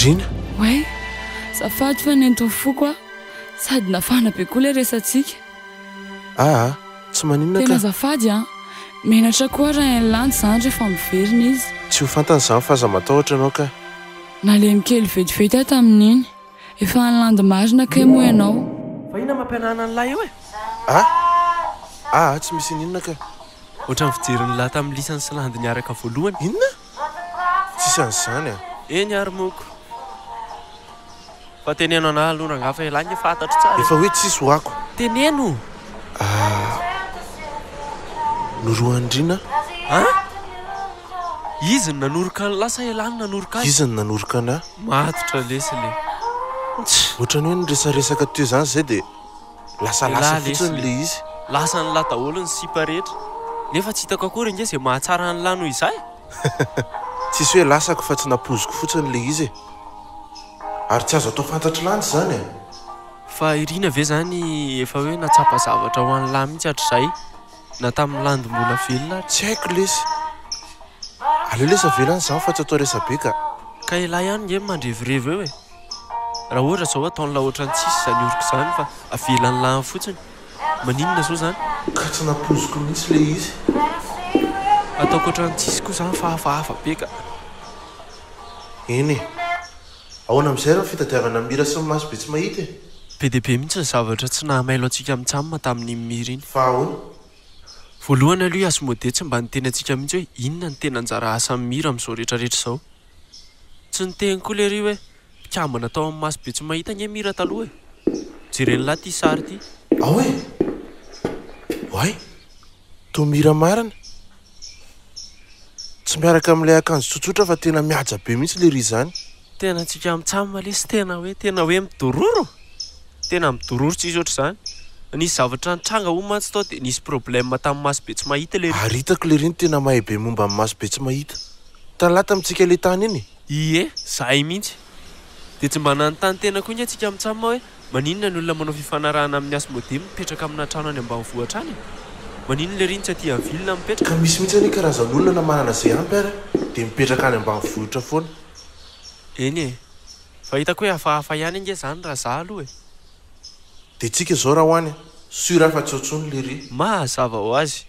Andrina way zafady fa nentony foko a sady nafana be koa le resantsika tsy maninona tena ka zafady a menatra koa raha landy zany rehefa miverina izy tsy ho fantany izany fa aza matahotra ianao ka nalemy kely vetivety ato amin'iny efa nylandy marina kay moa ianao fa ina mampianana nylahy eo tsy misy ninona ka ohatrany fijeriny lahy tamin'ny lisany sy landy niaraka voalohany inona tsisy an'izany eny ary moko fa teneno anahy aloha rangafa elany efa fantatro tsara efa hoe tsisy ho ako teneno noroa Andrina izy ny nanoroka ny lasa elany nanoroka azy izy ny nanoroka anahy matotra lesile ohatrany hoe nyresaresaka teo izany zay dia lasalasa Elaly fotsiny lesy. le izy lasa ny lahy daholo ny sipa rehetra nefa tsy hitako akory inge zay mahatsara ny lahy noho izay tsisy hoe lasako fa tsy napoziko fotsiny le izy ary tsy azo atao fantatry lantsy zany fa irina ve zany efa hoe natsapa zavatra ho an'ny lahy mihitsy hatr'izay na tamin'ny landy mbola velona tsy haiko lesy aleo lesa velany izany fa tsy atao resabe ka elahy ihany nge mandrevirevy eo raha ohatra zao ataon'la ohatrany tsisy zany oriko izany fa avelan'ny lahy fotsiny maninona zao zany ka tsy napoziko mihitsy le izy ataoko ohatrany tsisy koa zany fa hafahafa be ka eny ahoana amin'izay raha fitadiavana mira sy ny maso be tsy mahita be dia be mihitsy ny zavatra tsy nahamailo antsika mitsamina tamin'ny mira iny fa ahoana voalohany aloha iasomode tsy mba niteny antsika mihitsy hoe inona ny tena anjara asa mira amin'izao rehetrarehetra izao tsy niteny koa le ry hoe mpikambana tao amin'ny maso be tsy mahita nge mira taloha jereny lahy ty sary ty ahoe oay to mira marina tsy miaraka amin'ilay akanjo tsotsotra fa tena mihaja be mihitsy le ry izany tena antsika mitsamina lesy tena hoe midororo tena midororo tsy izy oatra izany nisy zavatra nitranga ho mantsy tao dia nisy problème tamin'ny maso be tsy mahita le ary hitako le ry ny tena mahay be momba amin'ny maso be tsy mahita tanylata amintsika le tany iny ie zahay mihitsy dia tsy mba nanontany tena koa inge antsika mitsamina hoe maninona ny olona manao fifanarahana amin'ny asomode mipetraka amina trano any ambanivohitra any maninona le ry ny tsy aty amin'ny vilona mipetraka ka misy mihitsy anie karazan'olona na manana izay ampy ary dia mipetraka any ambanivohitra foana eny fa hitako hoe hafahafa ihany inge zany raha za aloha dia tsika izao raha hoany sura fa tsy otsony le ry mahazava ho azy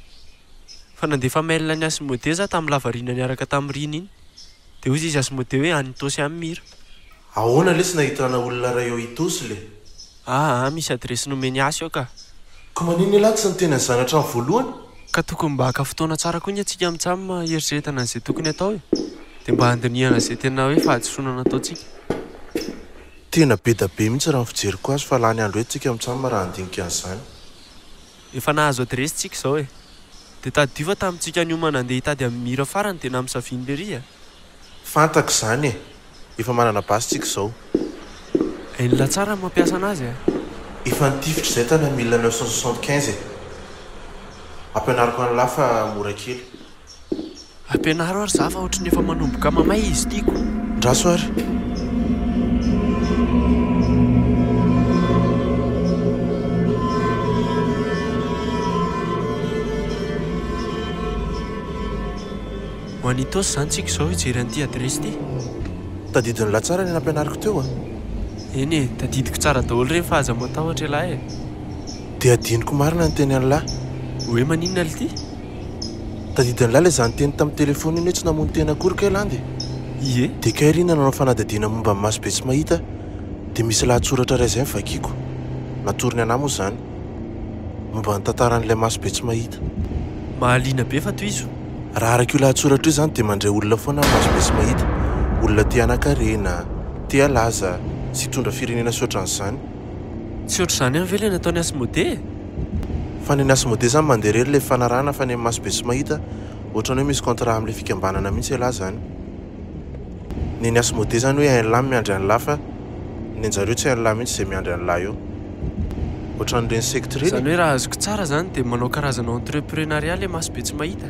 fa nandefa mailina ny asomode za tamin'ny lavarina niaraka tamin'ny rina iny dia ozy izy asomode hoe anytosy amin'ny mira ahoana lesy nahitana olona raha eo hitosy le misy adresy nomeny asy eo ka maniny elahy tsy niteny ny zanatra ny voalohany ka tokony mba haka fotoana tsara koa inge antsika mitsamina eritreretana n'izay tokony atao dia mba handinihana izay tena hoe fahadisonana ataontsika tena be da be mihitsy raha ny fijeriko azy fa lany andro hoe tsika mitsamina raha handinika an'izany efa nahazo adresy tsika izao dia tadio fa tamintsika niomana andeha hitady amin'ny mira farany tena amin'ny saviny le ry fantako izany efa manana basy tsika izao enla tsara ny mampiasa anazy efa nitifitra izay tany 1975 ampianariko an'lahy fa mora kely ampianaro ary za fa ohatrany efa manomboka mamay izy tiako ndraso ary ho anitosy zany tsika izao hijery an'ity adresy ty tadidiny lahy tsara ny nampianariko teo eny tadidiko tsara daholo reny fa aza matahotra elahy dia adiniko marina ny teny an'lahy hoe maninona le ty tadidiny lahy le zany teny tamin'ny telefona iny hoe tsy namono tena akory ka landy ie dia kairina nanao fanadadiana momba amin'ny maso be tsy mahita dia misy lahatsoratra ray izay mivakiko natoriny anahy moa izany momba ny tantaran'ilay maso be tsy mahita mahaliana be fa toy izo raha araka io lahatsoratra io izany dia mandray olona foana ny maso be tsy mahita olona tia anakarena tia laza sy hitondra firenena sy ohatran'izany tsy oatra izany any ve le nataony asomode fa ny asomode izany mandeha rery ilay fanarahana fa ny amin'ny maso be tsy mahita ohatrany hoe misy contrat amin'ilay fikambanana mihitsy elahy izany ny asomode izany hoe hain'lahy miandry an'lahy fa ny anjareo tsy hain'lahy mihitsy izay miandry an'lahy eo ohatran'ireny secteur zany hoe raha azoko tsara zany dia manao karazana entreprenariat le maso be tsy mahita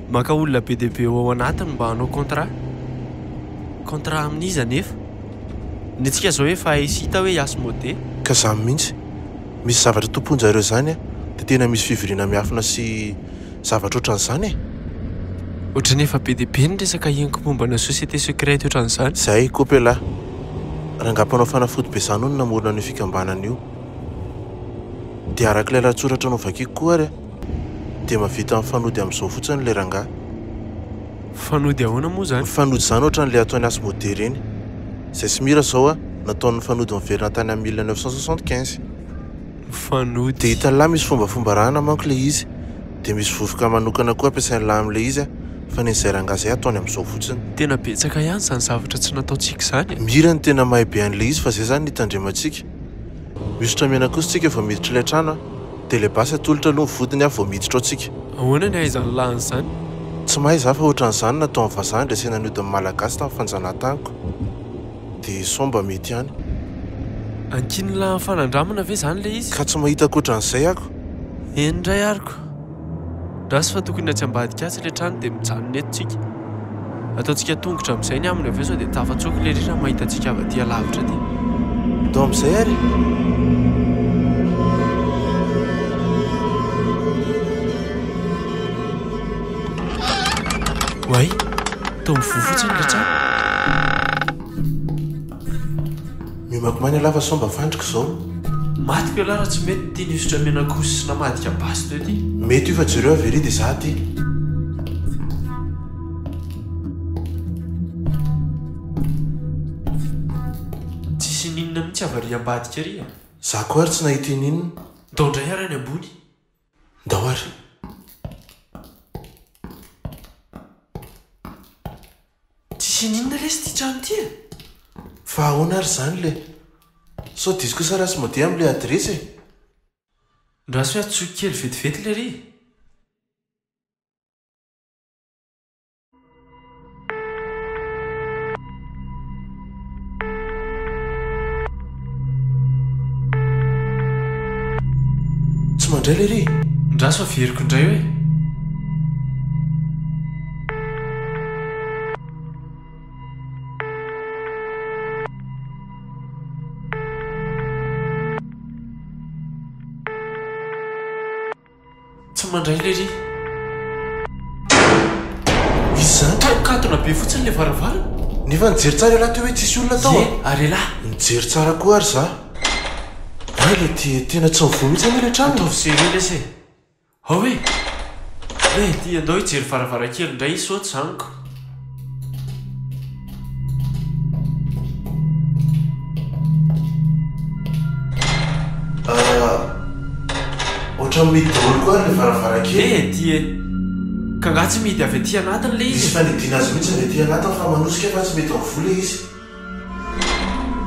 maka olona be dia be eo ao anatiny mba hanao contrat amin'iza nefa ny antsika zao hoe fa hisita hoe asomode ka zany mihitsy misy zavatra tomponjareo zany dia tena misy fivoriana miafina sy zavatra ohatran'izany ohatrany efa be dia be ny resaka henoko mombana société secrète ohatran'izany. Zay kopela raha ngam-panao fanafody be izany no namorona ny fikambanana io dia arak'ilay lahatsoratra no vakiako koa ary dia mavita mifanody amin'izao fotsiny ilay rangahy. Fanody ahoana moa izany? Fanody izany ohatran'ilay ataony asy modely eny izay sy mira izao nataon'ny fanody miverina tany amin'ny 1975. Fanody dia hitan'lahy misy fombafomba rahana manko ilay izy dia misy vovoka manokana koa ampiasain'lahy amin'ilay izy fa n'izay rangahy izay ataony amin'izao fotsiny. Tena betsaka ihany izany zavatra tsy nataontsika izany. Mira ny tena mahay be an'ilay izy fa izay izany nitandremantsika. Misotra miana kosa tsika vao miditra ilay trano dia ilay basy atolotra aloha ny vodiny avy vao miditra ao tsika. Ahoana ny ahaizany lahan'izany? Tsy mahay za fa ohatran'izany natao amin'ny vazaha ndraisana ny hodin'ny malagasy tamin'ny fanjanahantaniko dia somba mety ihany. Ankiny lahan'ny fanandramana ve izany ilay izy? Ka tsy mahita koatran'izay ako. Indray ariko. Rasy fa tokony atsy ambadika atsy ilay trano dia mijanona eto tsika. Ataontsika tongotra amin'izay ny aminy avy eo sao dia tafatsoko ilay rira mahita antsika avy aty alavitra aty. Dao amin'izay ary. Way, tao mivoa fotsiny ilay trano. Mimakomany alava somba fandrika izao. Maty ko ialahy raha tsy mety tia nisotra menakosy sy namadika basy teo ity. Mety io fa jereo avery dia za ty. Tsisy ninona mihitsy avary ambadika ary. Za koa ary tsy nahita ininona. Ndao indray ary any ambony. Ndao ary. Tsisy ninona lesy ty trano ty e. Fa ahoana ary izany le sao diso kosa raha sy mandeha amin'ilay adresy e. Raha sy hoe atsoky kely vetivety ilay ry. Tsy mandray ilay ry. Ndraso fa veriko indray hoe. Tsy mandray ilay ry. Izy izany? Takatona be fotsiny ilay varavara. Nefa nijery tsara ilahy teo hoe tsisy olona tao Ie, ary lahy. Nijery tsara koa ary za. Ilay tena tsy mivoa mihitsy ilay trano. Ataovy sery lesy e. Ao hoe. Ty andao hijery varavarakely indray isaoty zaniko. Ohatran'ny midy daholo koa ilay varavarakely. Ty e. Ka nga tsy midy avy aty anatiny ilay Misy izy. fanidina azy mihitsy avy aty anatiny fa manosika fa tsy mety mivoa ilay izy.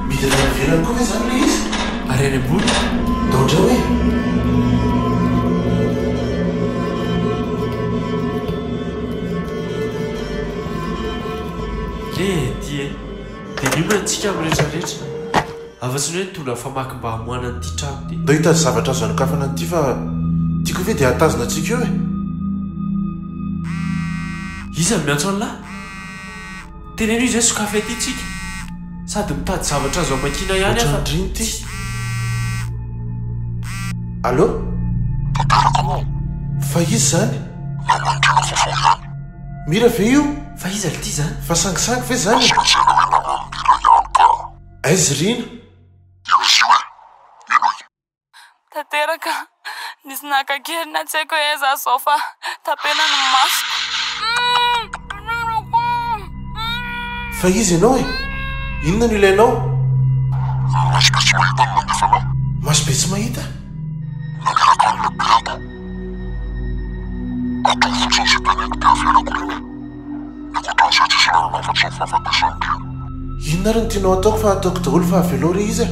Midy avy any ivelany koa ve izany ilay izy? Ary any ambony. Dao indray hoe. Ty e. Dia niomana antsika amin'ny rehetrarehetra. Afa-tsy ny hoe nitondra famaky mba hamoana an'ity trano ty. Ndao hitady zavatra azo anokafana an'ity fa tiako ve dia hatazona antsika eo e. Iza miantso an'lahy? Teneno izy hoe sokafa aty tsika. Sady mitady zavatra azo amakina ihany afa. Ohatran'iriny ty. Allô? Fa izy izany? Mira ve io? Fa iza ity zany? Fa sangisangy ve zany? Aiza rina? Tanteraka, nisy nakankely na tsy haiko hoe aiza zao fa tapena ny masoko. Fa izy ianao e? Inona no ilainao? Maso be tsy mahita? Inona ary no tianao ataoko fa ataoko daholo fa avelao re izy e?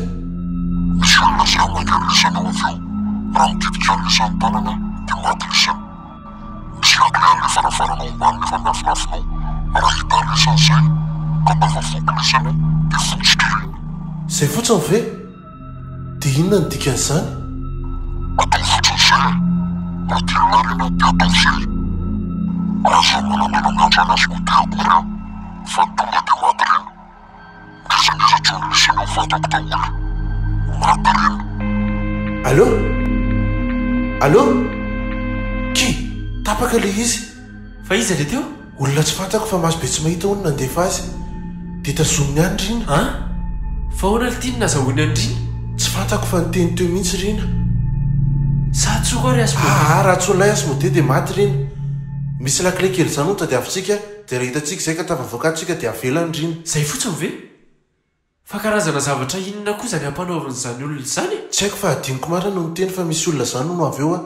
Zay fotsiny ve? Dia inona ny dikan'izany? Allô? Allô? Qui? Tapaka ilay izy. Fa iza ilay teo? olona tsy fantako fa maso be tsy mahita olona nandefa azy dia tazominy any rina a fa hoana litiany nazahoany andrina tsy fantako fa nyteny teo mihitsy rina sa tsoka ary asy raha tsolay asy mode dia maty rina misy lakile kely zany ony tadiavintsika dia raha hitantsika izay ka tavavoakatsika dia avelany rina izay fotsiny ve fa karazana zavatra inona koa zany ampanaovan'izany olona izany tsy haiko fa adiniko marina no niteny fa misy olona zany no avy eo a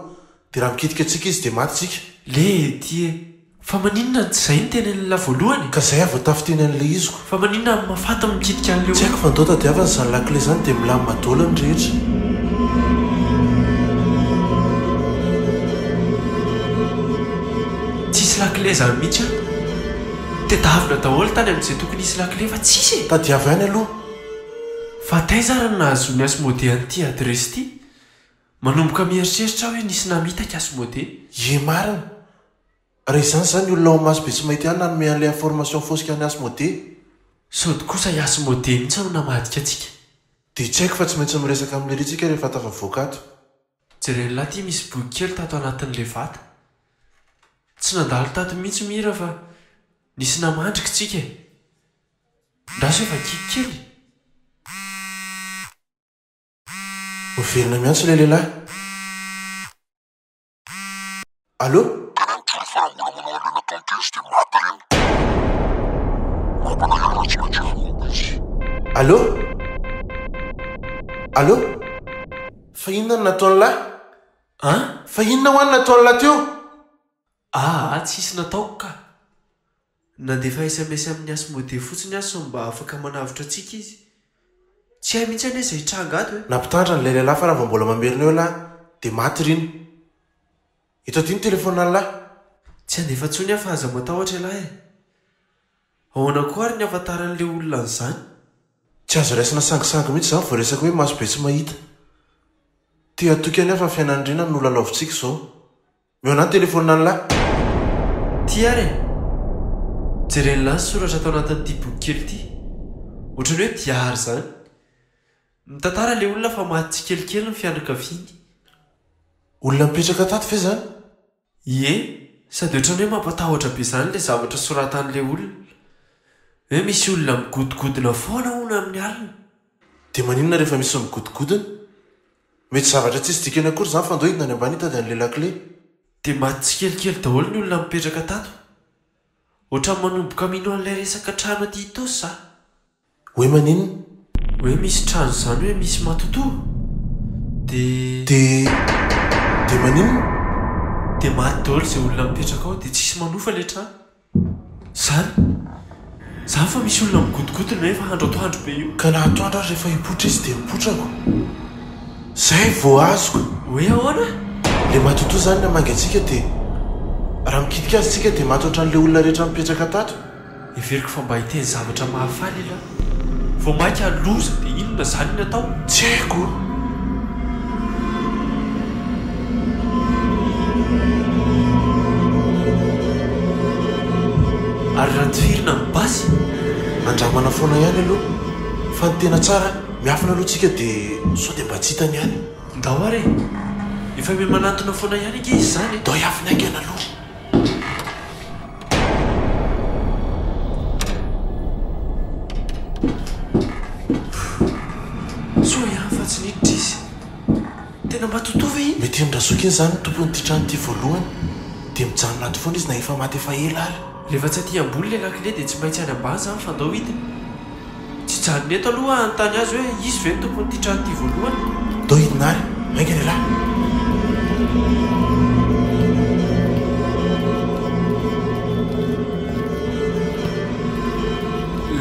dia raha mikitika antsika izy dia maty tsika le tie fa maninona tsy izay ny tenen'la voalohany ka izay avotafiteny an'ilay iziko fa maninona mafata mikitika an'leo tsy haiko fa ndao tadiavana zany lakile zany dia milamy madolany rehetra tsisy lakile zany mihitsy a tedavina daholo tany amin'izay tokony isy lakile fa tsisy e tadiava any aloha fa taizara no nahazony asmode an'ity adresy ity manomboka mieritreritra hoe nisy namitaka asmode e marina raha izany zany olona ao maso be tsy mahity any nanome an'ilay information fosika any asmode sody kosa iasmode mihitsy no namadika atsika dia tsy haiko fa tsy maintsy miresaka amin'ilay ritsika rehefa tafavoakato jereny lahy ty misy boky kely tato anatin'le vata tsy nandalo tato mihitsy mihira fa nisy namandrika tsika e ndaso efa kiky kely miverina miantso ilay lehilahy allo allo allo fa inona no nataony lahy a fa inona ho any nataony lahy teo tsisy nataoko ka nandefa sms amin'ny asmode fotsiny azy so mba afaka manavitra atsika izy tsy hay mihitsy ane izay trangato hoe nampitandra ny lailahy fa raha vao mbola mamerina eo lahy dia maty rino hito ty ny telefona any lahy tsy andefa ntsony aho fa aza matahotra lahy e ahoana koa ary ny afantaran'ilay olona n'izany tsy azo raisina sangisangy mihitsy zany vao resaka hoe maso be tsy mahita tia atoky any aho fa fiainan'irina no lalaovintsika izao mihona ny telefona any lahy ty ary e jereny lahy ny soratra atao anatin'ity boky kely ity ohatrany hoe diary zany mitantara ilay olona fa maty tsy kelikely ny fianakaviany olona mipetraka tato ve zany ie sady ohatrany hoe mampatahotra be zany ilay zavatra soratan'ilay olona hoe misy olona migodigodina foana ona amin'ny alina dia maninona rehefa misy migodigodina mety zavatra tsisy dikany akory zany fa ndo hitna ny ambany hitady an'ilay lakile dia maty tsy kelikely daholo ny olona mipetraka tato ohatrany manomboka mino an'ilay resaka trano aty itosy za hoe maninona hoe misy trano zany hoe misy matotoa dia maninona dia maty daholo izay olona mipetraka ao dia tsisy manofa ilay trano zany fa misy olona migodigodina hoe fa andro atoandro be io ka nahatoandro azy rehefa hipotra izy dia mipotrako izay vao azoko hoe ahoana le matotoa zany namangy antsika dia raha mikitika azy tsika dia maty ohatran'ilay olona rehetra mipetraka tato everiko fa mba hiteny zavatra mahafaly ila vao mainka aloza dia inona zany natao tsy haiko ary raha tifirina ny basy andramana foana ihany aloha fa ny tena tsara miafina aloha tsika dia sao dia mba tsy hitany ihany ndao ary efa me manatona foana ihany ike izy zany dao hiafina angena aloha soa ihany fa tsy niditra izy tena matotovy iny mety ndrazoka iny zany ny tompon'ity tranoity voalohany dia mijanonaty foana izy na efa maty efa ela ary rehefa tsy aty ambony le lakile dia tsy maintsy any ambany zany fa ndao hita tsy janony eto aloha anontany azy hoe izy ve ny tompon'ity tranoity voalohany dao hidina ary mainga lehilahy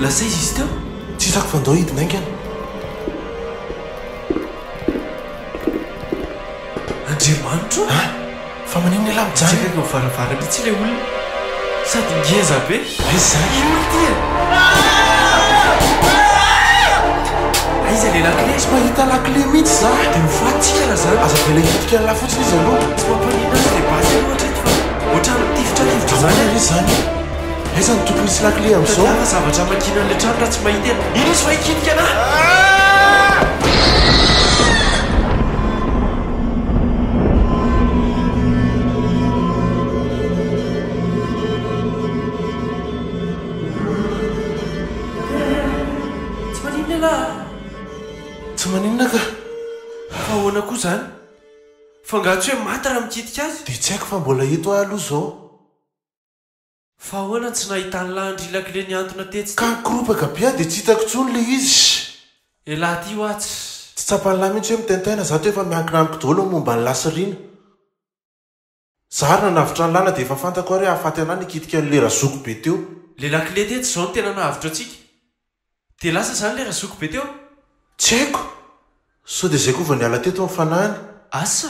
lasa izy izy teo tsy hitako fa ndao hidina aingana andriamanitro fa maninona elahy mijany tsakako mivaravara mihitsy ilay olona sady ngeza be aizy zany olo ty aiza le lakile tsy mahita lakile mihitsy za dia mifatsika raha zany aza vela hitika an'lahy fotsiny izy aloha tsy mampanina azy le basy aloatra ety fa ohatrany tifitra zany zany izy zany aiza ny tokony isy lakile amin'izao tadafa zavatra makina an'le trano raha tsy mahita ena ino izy fa hikitika ana zany fa nga tsy hoe maty raha mikitika azy dia tsy haiko fa mbola eto ahy aloha zao fa ahoana tsy nahitany lahandrilakile ny antona tetsy ka nikoropaka be a dia tsy hitako tsony le izy elahy ty ho atsy tsy tsapanylahy mihitsy hoe mitentaina zato efa miankina amiko daholo momba ny lasiriana zahary na navitra ny lana dia efa fantako ary hoe hahafaty anahy nikitika n'le razoko be teo le lakile tetsy zao no tena nahavitra antsika dia lasa zany le razoko be teo tsy haiko sao dia izay koa va niala teto amin'ny fanahiny asa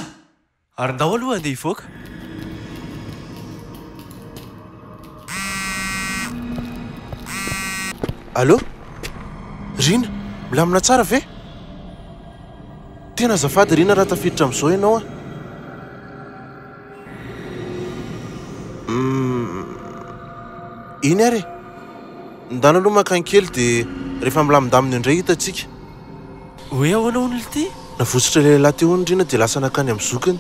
ary ndao aloha andeha hivoaka allo rina milamina tsara ve tena azafady rina raha tafiditra amin'izao ianao a iny ary ndana aloha makankely dia rehefa milamindaminy indray hitantsika hoe ahoana on'ly ty navotsitra lehilahy teo ony rina dia lasa nakany amin'ny zokiny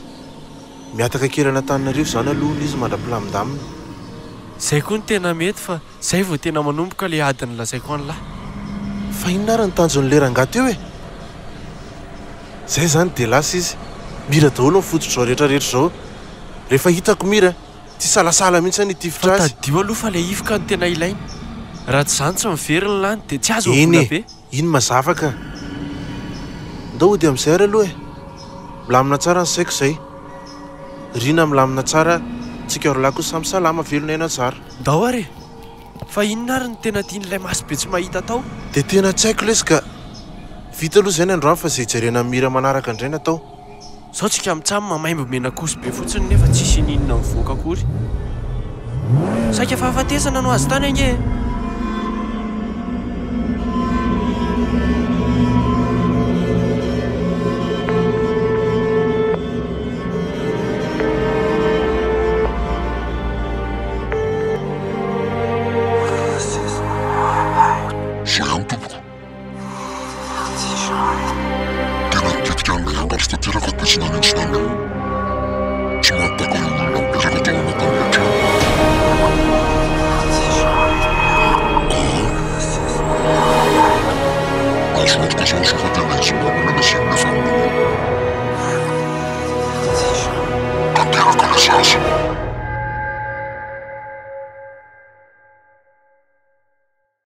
miataka kely anatananarivo zany alohany izy mandra-pilamindaminy izay koa ny tena mety fa izay vao tena manomboka le adiny lazaiko anylahy fa inona ary ny tanjon'ny leranga teo e izay zany dia lasa izy mira daholo mifototra zao rehetrarehetra zao rehefa hitako mira tsy salasala mihitsy any itifitra azy tadio aloha fa le ifoka ny tena ilaina raha tsy zany tsy mivery ny lany dia tsy azo iny be iny mazavaka ndao ody amin'izay ary aloha e milamina tsara ny saiko izay rina milamina tsara tsika rolahy koa samy salama velona aina tsara ndao ary fa inona ary ny tena tian'ilay masobe tsy mahita tao dia tena tsy haiko lesy ka vita aloha izay ny androany fa izay jerena mira manaraka indray natao zao tsika mitsamy mamaimbo mena koso be fotsiny nefa tsisy ninona mivoaka akory saika fahafatesana no azy tany ange